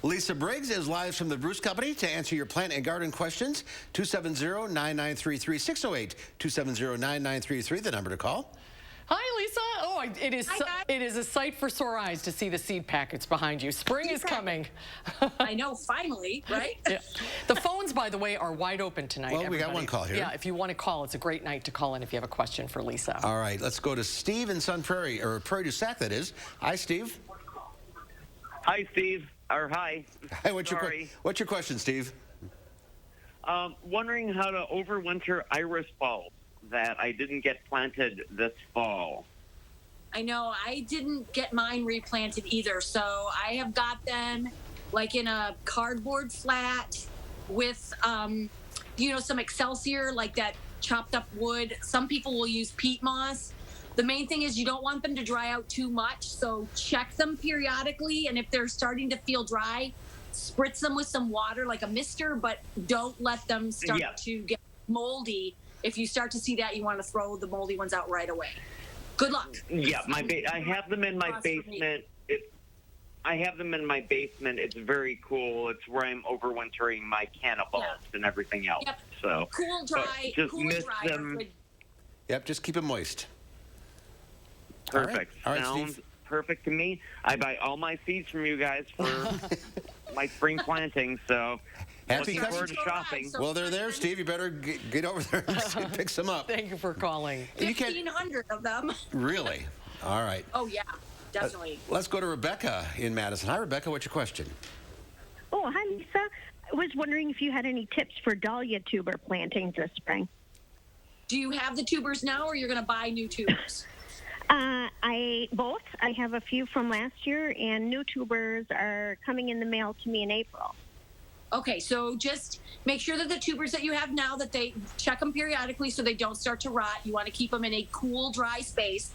Lisa Briggs is live from the Bruce Company to answer your plant and garden questions. 270-9933, 608-270-9933, the number to call. Hi, Lisa. Oh, it is a sight for sore eyes to see the seed packets behind you. Spring is coming. I know, finally, right? Yeah. The phones, by the way, are wide open tonight. Well, we got one call here. Yeah, if you want to call, it's a great night to call in if you have a question for Lisa. All right, let's go to Steve in Sun Prairie, or Prairie du Sac, that is. Hi, Steve. Hi, Steve. Or hi. Hi, what's your question, Steve? Wondering how to overwinter iris bulbs that I didn't get planted this fall. I know, I didn't get mine replanted either, so I have got them like in a cardboard flat with, some Excelsior, like that chopped up wood. Some people will use peat moss. The main thing is you don't want them to dry out too much, so check them periodically, and if they're starting to feel dry, spritz them with some water like a mister, but don't let them start to get moldy. If you start to see that, you want to throw the moldy ones out right away. Good luck. Yeah, I have them in my basement. I have them in my basement. It's very cool. It's where I'm overwintering my canna bulbs and everything else. Yep. So cool, dry. Just cool, miss dry. them. Yep, just keep them moist. Perfect. All right, Sounds Steve. perfect to me. I buy all my seeds from you guys for my spring planting, so Happy looking forward to shopping. Well, they're there, Steve. You better get over there and pick some up. Thank you for calling. 1,500 of them. Really? All right. Oh, yeah, definitely. Let's go to Rebecca in Madison. Hi, Rebecca. What's your question? Oh, hi, Lisa. I was wondering if you had any tips for dahlia tuber plantings this spring. Do you have the tubers now, or you're going to buy new tubers? Both. I have a few from last year, and new tubers are coming in the mail to me in April. Okay, so just make sure that the tubers that you have now, that they check them periodically so they don't start to rot. You want to keep them in a cool, dry space.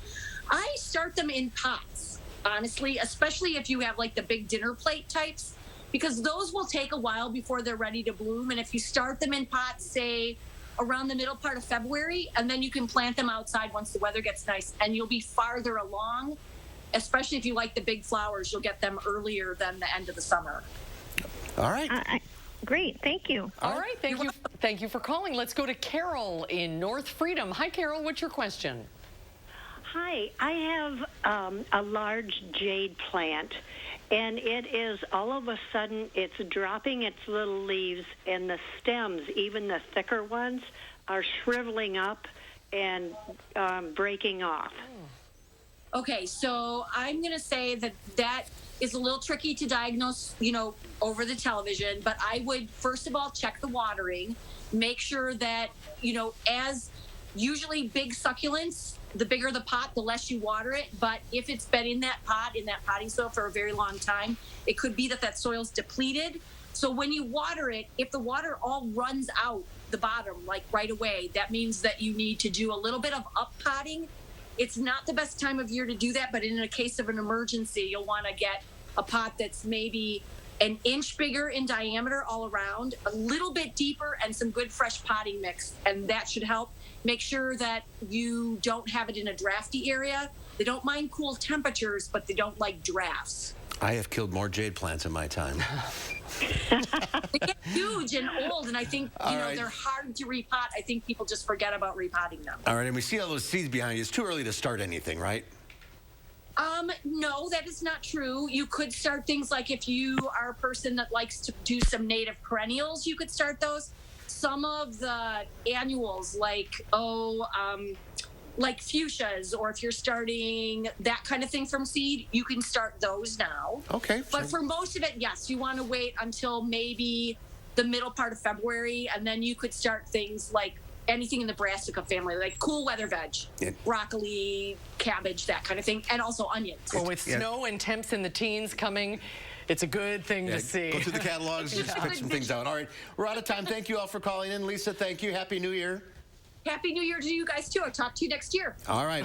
I start them in pots, honestly, especially if you have like the big dinner plate types, because those will take a while before they're ready to bloom. And if you start them in pots, say, around the middle part of February, and then you can plant them outside once the weather gets nice, and you'll be farther along, especially if you like the big flowers. You'll get them earlier than the end of the summer. All right. Great. Thank you. All right. Thank you. Thank you for calling. Let's go to Carol in North Freedom. Hi, Carol. What's your question? Hi. I have a large jade plant, and it is all of a sudden it's dropping its little leaves, and the stems, even the thicker ones, are shriveling up and breaking off. Okay, so I'm going to say that is a little tricky to diagnose, over the television, but I would first of all check the watering, make sure that, as usually big succulents, the bigger the pot, the less you water it. But if it's been in that pot, in that potting soil for a very long time, it could be that soil's depleted. So when you water it, if the water all runs out the bottom, like right away, that means that you need to do a little bit of up potting. It's not the best time of year to do that, but in a case of an emergency, you'll want to get a pot that's maybe an inch bigger in diameter all around, a little bit deeper, and some good fresh potting mix, and that should help. Make sure that you don't have it in a drafty area. They don't mind cool temperatures, but they don't like drafts. I have killed more jade plants in my time. They get huge and old, and I think they're hard to repot. I think people just forget about repotting them. All right, and we see all those seeds behind you. It's too early to start anything, right? No, that is not true. You could start things like if you are a person that likes to do some native perennials, you could start those. Some of the annuals, like fuchsias, or if you're starting that kind of thing from seed, you can start those now. Okay. But for most of it, yes, you want to wait until maybe the middle part of February, and then you could start things like anything in the brassica family, like cool weather veg, broccoli, cabbage, that kind of thing, and also onions. Well, with snow and temps in the teens coming, it's a good thing to see. Go through the catalogs and just pick some things out. All right, we're out of time. Thank you all for calling in. Lisa, thank you. Happy New Year. Happy New Year to you guys, too. I'll talk to you next year. All right.